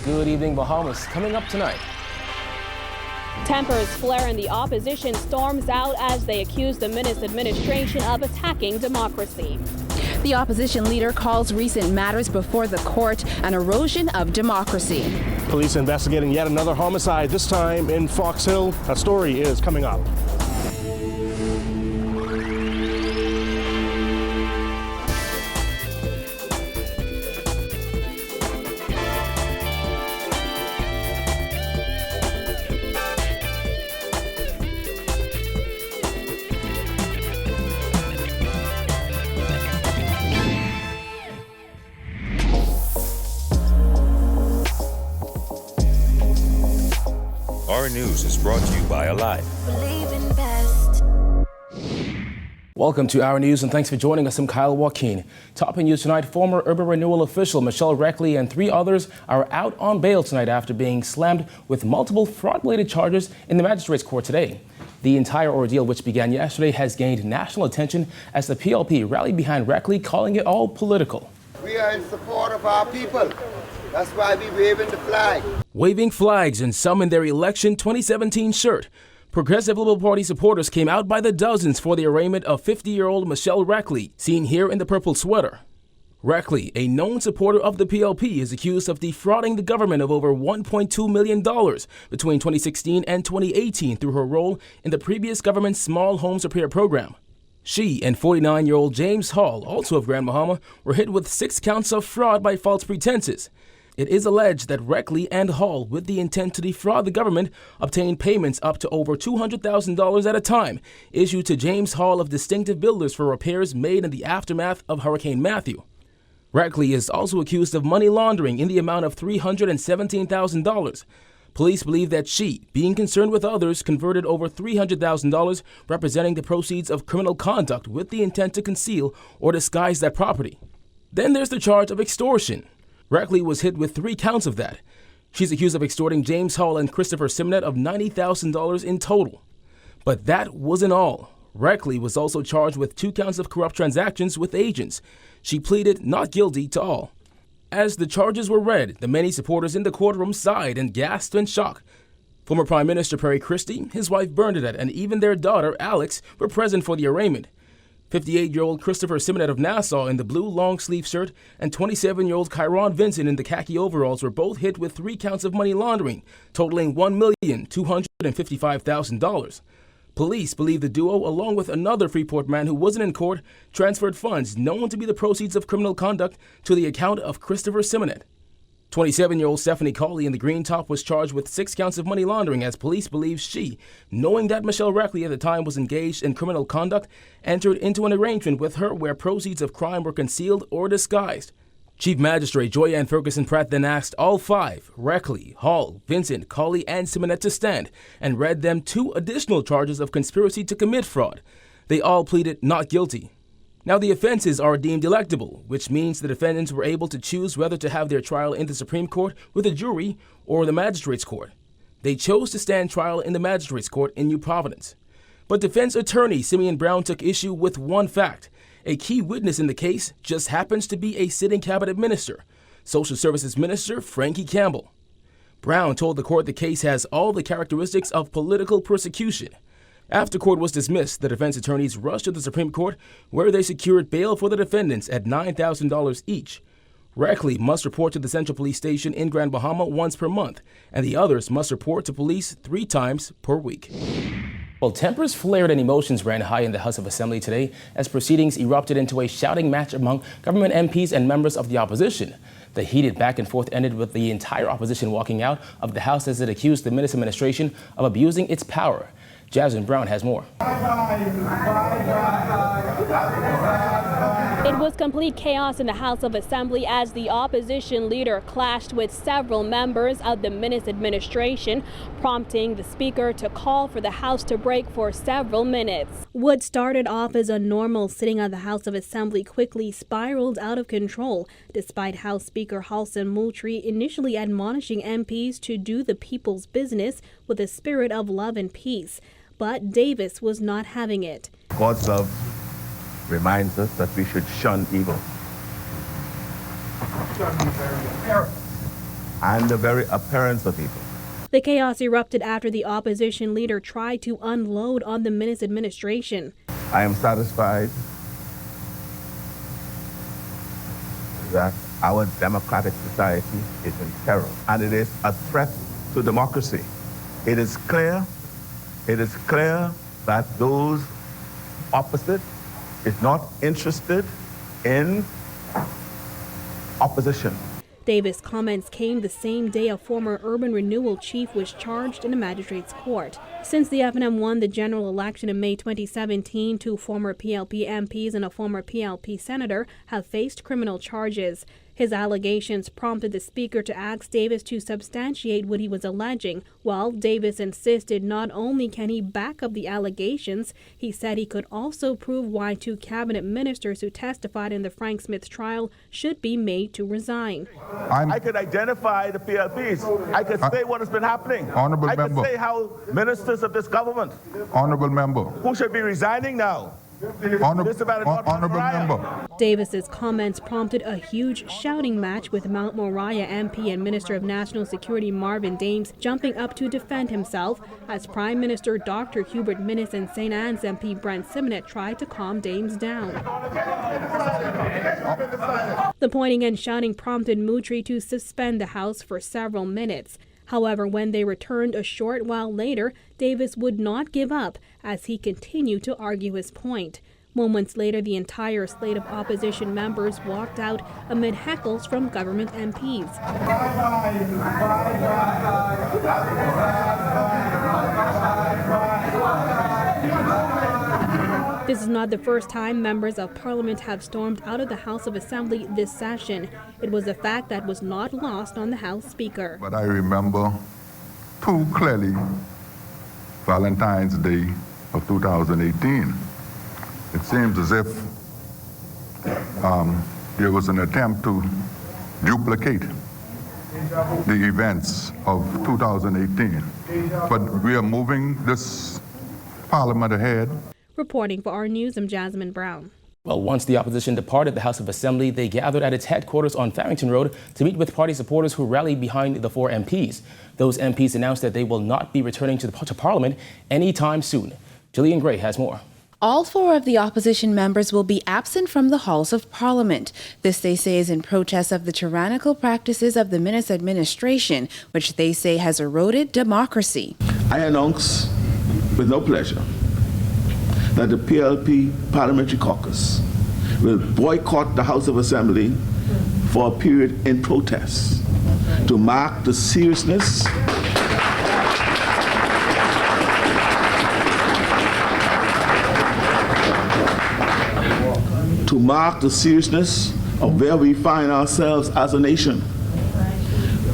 Good evening, Bahamas. Coming up tonight. Tempers flare and the opposition storms out as they accuse the Minnis administration of attacking democracy. The opposition leader calls recent matters before the court an erosion of democracy. Police investigating yet another homicide, this time in Fox Hill. A story is coming up. Our news is brought to you by Alive. Welcome to Our News and thanks for joining us. I'm Kyle Joaquin. Topping news tonight, former Urban Renewal official Michelle Reckley and 3 others are out on bail tonight after being slammed with multiple fraud-related charges in the magistrate's court today. The entire ordeal, which began yesterday, has gained national attention as the PLP rallied behind Reckley, calling it all political. We are in support of our people. That's why we're waving the flag. Waving flags and some in their election 2017 shirt. Progressive Liberal Party supporters came out by the dozens for the arraignment of 50-year-old Michelle Reckley, seen here in the purple sweater. Reckley, a known supporter of the PLP, is accused of defrauding the government of over $1.2 million between 2016 and 2018 through her role in the previous government's small homes repair program. She and 49-year-old James Hall, also of Grand Bahama, were hit with 6 counts of fraud by false pretenses. It is alleged that Reckley and Hall, with the intent to defraud the government, obtained payments up to over $200,000 at a time, issued to James Hall of Distinctive Builders for repairs made in the aftermath of Hurricane Matthew. Reckley is also accused of money laundering in the amount of $317,000. Police believe that she, being concerned with others, converted over $300,000, representing the proceeds of criminal conduct with the intent to conceal or disguise that property. Then there's the charge of extortion. Reckley was hit with 3 counts of that. She's accused of extorting James Hall and Christopher Simonet of $90,000 in total. But that wasn't all. Reckley was also charged with 2 counts of corrupt transactions with agents. She pleaded not guilty to all. As the charges were read, the many supporters in the courtroom sighed and gasped in shock. Former Prime Minister Perry Christie, his wife Bernadette, and even their daughter Alex were present for the arraignment. 58-year-old Christopher Simonet of Nassau in the blue long-sleeve shirt and 27-year-old Kyron Vincent in the khaki overalls were both hit with 3 counts of money laundering, totaling $1,255,000. Police believe the duo, along with another Freeport man who wasn't in court, transferred funds known to be the proceeds of criminal conduct to the account of Christopher Simonet. 27-year-old Stephanie Cawley in the green top was charged with 6 counts of money laundering as police believe she, knowing that Michelle Reckley at the time was engaged in criminal conduct, entered into an arrangement with her where proceeds of crime were concealed or disguised. Chief Magistrate Joyanne Ferguson Pratt then asked all 5, Reckley, Hall, Vincent, Cawley, and Simonet to stand and read them 2 additional charges of conspiracy to commit fraud. They all pleaded not guilty. Now, the offenses are deemed electable, which means the defendants were able to choose whether to have their trial in the Supreme Court with a jury or the Magistrate's Court. They chose to stand trial in the Magistrate's Court in New Providence. But defense attorney Simeon Brown took issue with one fact. A key witness in the case just happens to be a sitting cabinet minister, Social Services Minister Frankie Campbell. Brown told the court the case has all the characteristics of political persecution. After court was dismissed, the defense attorneys rushed to the Supreme Court, where they secured bail for the defendants at $9,000 each. Reckley must report to the Central Police Station in Grand Bahama once per month, and the others must report to police 3 times per week. Well, tempers flared and emotions ran high in the House of Assembly today as proceedings erupted into a shouting match among government MPs and members of the opposition. The heated back and forth ended with the entire opposition walking out of the House as it accused the Minnis administration of abusing its power. Jasmine Brown has more. It was complete chaos in the House of Assembly as the opposition leader clashed with several members of the Minnis administration, prompting the speaker to call for the House to break for several minutes. What started off as a normal sitting of the House of Assembly quickly spiraled out of control, despite House Speaker Halson Moultrie initially admonishing MPs to do the people's business with a spirit of love and peace. But Davis was not having it. God's love reminds us that we should shun evil. and the very appearance of evil. The chaos erupted after the opposition leader tried to unload on the Minnis administration. I am satisfied that our democratic society is in peril, and it is a threat to democracy. It is clear that those opposite is not interested in opposition. Davis' comments came the same day a former Urban Renewal chief was charged in a magistrate's court. Since the FNM won the general election in May 2017, 2 former PLP MPs and a former PLP senator have faced criminal charges. His allegations prompted the speaker to ask Davis to substantiate what he was alleging. While Davis insisted not only can he back up the allegations, he said he could also prove why 2 cabinet ministers who testified in the Frank Smith trial should be made to resign. I could identify the PLPs. I could say what has been happening. Honorable I member. could say how ministers of this government Honorable member. who should be resigning now. Honorable member. Davis's comments prompted a huge shouting match with Mount Moriah MP and Minister of National Security Marvin Dames jumping up to defend himself as Prime Minister Dr. Hubert Minnis and St. Anne's MP Brent Simonet tried to calm Dames down. The pointing and shouting prompted Moutry to suspend the House for several minutes. However, when they returned a short while later, Davis would not give up as he continued to argue his point. Moments later, the entire slate of opposition members walked out amid heckles from government MPs. This is not the first time members of Parliament have stormed out of the House of Assembly this session. It was a fact that was not lost on the House Speaker. But I remember too clearly Valentine's Day of 2018. It seems as if there was an attempt to duplicate the events of 2018. But we are moving this Parliament ahead. Reporting for our news, I'm Jasmine Brown. Well, once the opposition departed the House of Assembly, they gathered at its headquarters on Farrington Road to meet with party supporters who rallied behind the 4 MPs. Those MPs announced that they will not be returning to Parliament anytime soon. Gillian Gray has more. All 4 of the opposition members will be absent from the halls of Parliament. This, they say, is in protest of the tyrannical practices of the Minnis administration, which they say has eroded democracy. I announce with no pleasure that the PLP Parliamentary Caucus will boycott the House of Assembly for a period in protest to mark the seriousness of where we find ourselves as a nation.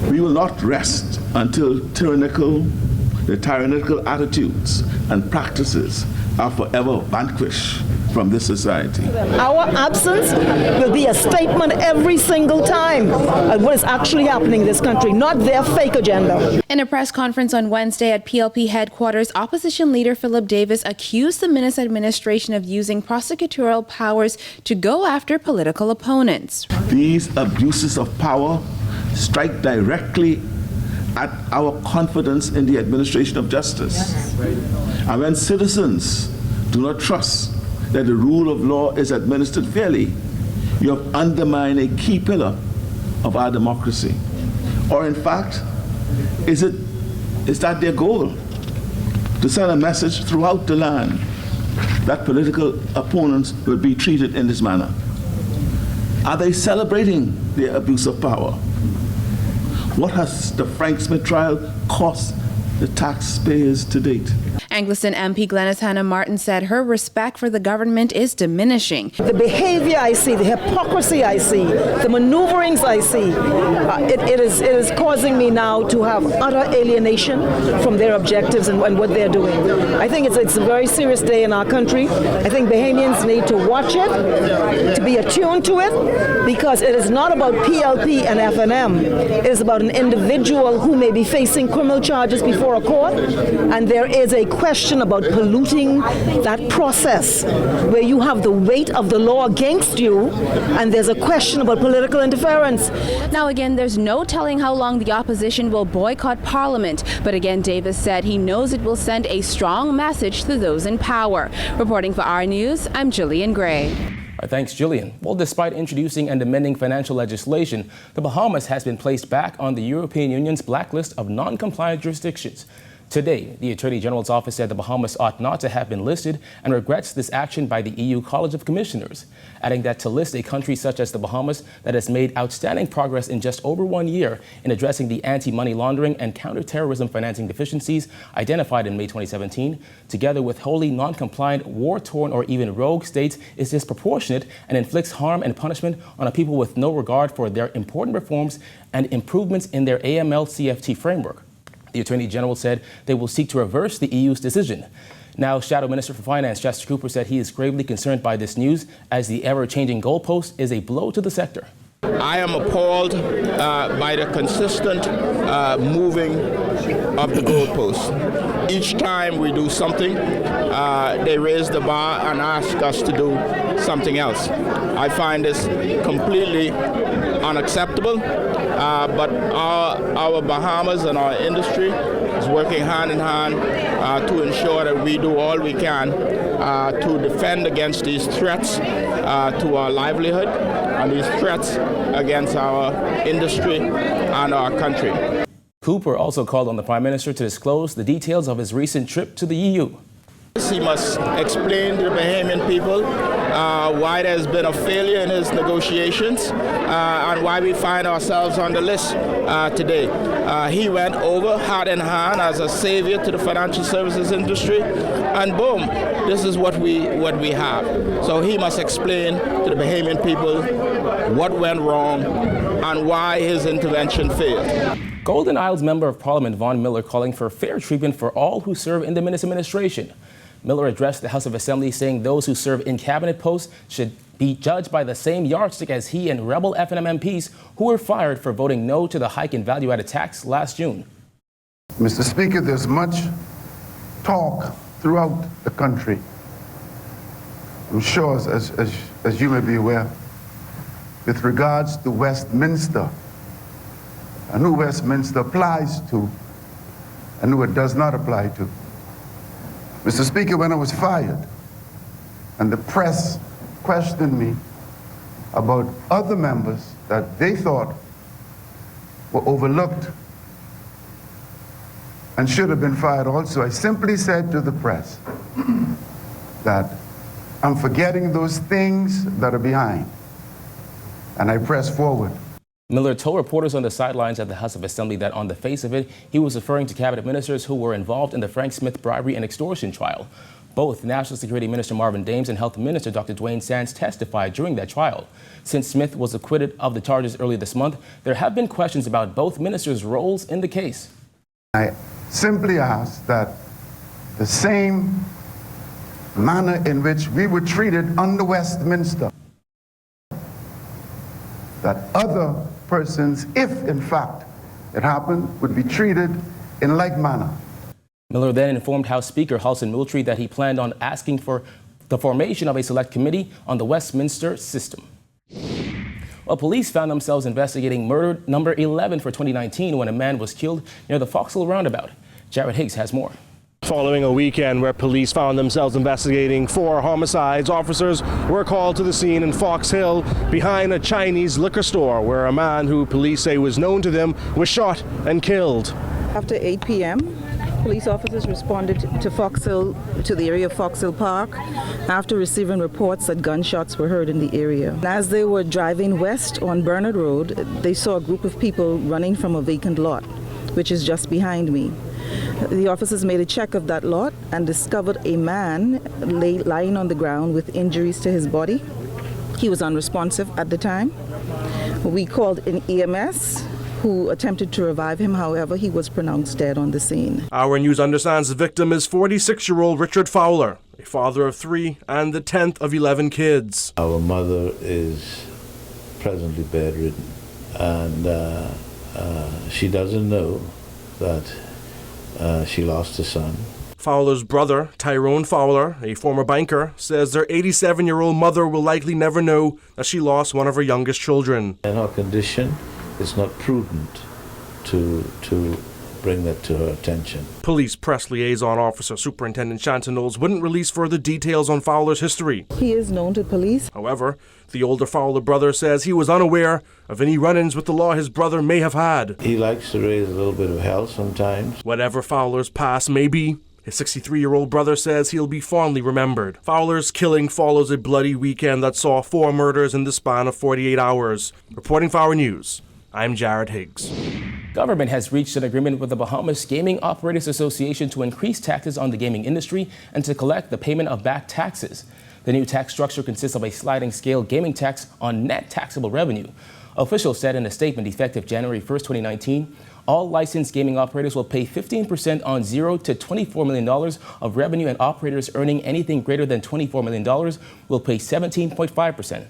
We will not rest until the tyrannical attitudes and practices are forever vanquished from this society. Our absence will be a statement every single time of what is actually happening in this country, not their fake agenda. In a press conference on Wednesday at PLP headquarters, opposition leader Philip Davis accused the Minnis administration of using prosecutorial powers to go after political opponents. These abuses of power strike directly at our confidence in the administration of justice. And when citizens do not trust that the rule of law is administered fairly, you have undermined a key pillar of our democracy. Or in fact, is that their goal? To send a message throughout the land that political opponents will be treated in this manner? Are they celebrating their abuse of power? What has the Frank Smith trial cost the taxpayers to date? Anglican MP Glenys Hannah Martin said her respect for the government is diminishing. The behavior I see, the hypocrisy I see, the maneuverings I see, it is causing me now to have utter alienation from their objectives and what they're doing. I think it's a very serious day in our country. I think Bahamians need to watch it, to be attuned to it, because it is not about PLP and FNM. It is about an individual who may be facing criminal charges before a court, and there is a question question about polluting that process where you have the weight of the law against you, and there's a question about political interference. Now again, there's no telling how long the opposition will boycott Parliament, but again, Davis said he knows it will send a strong message to those in power. Reporting for our News, I'm Jillian Gray. Thanks, Jillian. Well, despite introducing and amending financial legislation, the Bahamas has been placed back on the European Union's blacklist of non-compliant jurisdictions. Today, the Attorney General's office said the Bahamas ought not to have been listed and regrets this action by the EU College of Commissioners, adding that to list a country such as the Bahamas that has made outstanding progress in just over 1 year in addressing the anti-money laundering and counter-terrorism financing deficiencies identified in May 2017, together with wholly non-compliant, war-torn, or even rogue states, is disproportionate and inflicts harm and punishment on a people with no regard for their important reforms and improvements in their AML-CFT framework. The Attorney General said they will seek to reverse the EU's decision. Now, Shadow Minister for Finance Chester Cooper said he is gravely concerned by this news as the ever-changing goalpost is a blow to the sector. I am appalled by the consistent moving of the goalposts. Each time we do something, they raise the bar and ask us to do something else. I find this completely unacceptable, but our Bahamas and our industry is working hand in hand to ensure that we do all we can to defend against these threats to our livelihood and these threats against our industry and our country. Cooper also called on the Prime Minister to disclose the details of his recent trip to the EU. He must explain to the Bahamian people why there's been a failure in his negotiations and why we find ourselves on the list today. He went over hand in hand as a savior to the financial services industry, and boom, this is what we have. So he must explain to the Bahamian people what went wrong and why his intervention failed. Golden Isles Member of Parliament Vaughn Miller calling for fair treatment for all who serve in the Minister administration. Miller addressed the House of Assembly saying those who serve in cabinet posts should be judged by the same yardstick as he and rebel FNM MPs who were fired for voting no to the hike in value-added tax last June. Mr. Speaker, there's much talk throughout the country. I'm sure, as you may be aware, with regards to Westminster and who Westminster applies to and who it does not apply to. Mr. Speaker, when I was fired and the press questioned me about other members that they thought were overlooked and should have been fired also, I simply said to the press that I'm forgetting those things that are behind, and I press forward. Miller told reporters on the sidelines at the House of Assembly that on the face of it, he was referring to cabinet ministers who were involved in the Frank Smith bribery and extortion trial. Both National Security Minister Marvin Dames and Health Minister Dr. Dwayne Sands testified during that trial. Since Smith was acquitted of the charges earlier this month, there have been questions about both ministers' roles in the case. I simply ask that the same manner in which we were treated under Westminster, that other persons, if in fact it happened, would be treated in like manner. Miller then informed House Speaker Halson Moultrie that he planned on asking for the formation of a select committee on the Westminster system. Well, police found themselves investigating murder number 11 for 2019 when a man was killed near the Fox Hill roundabout. Jared Higgs has more. Following a weekend where police found themselves investigating 4 homicides, officers were called to the scene in Fox Hill behind a Chinese liquor store where a man who police say was known to them was shot and killed. After 8 p.m., police officers responded to Fox Hill, to the area of Fox Hill Park, after receiving reports that gunshots were heard in the area. As they were driving west on Bernard Road, they saw a group of people running from a vacant lot, which is just behind me. The officers made a check of that lot and discovered a man lying on the ground with injuries to his body. He was unresponsive at the time. We called an EMS who attempted to revive him. However, he was pronounced dead on the scene. Our news understands the victim is 46-year-old Richard Fowler, a father of 3 and the 10th of 11 kids. Our mother is presently bedridden, and she doesn't know that she lost a son. Fowler's brother, Tyrone Fowler, a former banker, says their 87-year-old mother will likely never know that she lost one of her youngest children. In her condition, it's not prudent to bring that to her attention. Police press liaison officer Superintendent Shanton Knowles wouldn't release further details on Fowler's history. He is known to police. However, the older Fowler brother says he was unaware of any run-ins with the law his brother may have had. He likes to raise a little bit of hell sometimes. Whatever Fowler's past may be, his 63-year-old brother says he'll be fondly remembered. Fowler's killing follows a bloody weekend that saw 4 murders in the span of 48 hours. Reporting for Our News, I'm Jared Higgs. Government has reached an agreement with the Bahamas Gaming Operators Association to increase taxes on the gaming industry and to collect the payment of back taxes. The new tax structure consists of a sliding scale gaming tax on net taxable revenue. Officials said in a statement effective January 1st, 2019, all licensed gaming operators will pay 15% on $0 to $24 million of revenue, and operators earning anything greater than $24 million will pay 17.5%.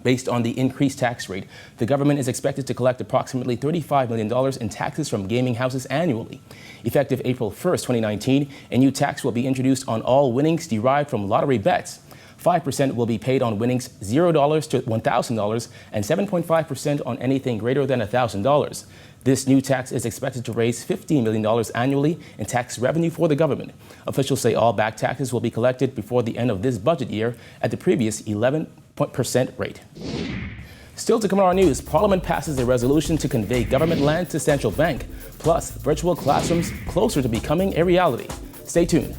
Based on the increased tax rate, the government is expected to collect approximately $35 million in taxes from gaming houses annually. Effective April 1st, 2019, a new tax will be introduced on all winnings derived from lottery bets. 5% will be paid on winnings $0 to $1,000 and 7.5% on anything greater than $1,000. This new tax is expected to raise $15 million annually in tax revenue for the government. Officials say all back taxes will be collected before the end of this budget year at the previous 11% rate. Still to come on our news, Parliament passes a resolution to convey government land to central bank, plus virtual classrooms closer to becoming a reality. Stay tuned.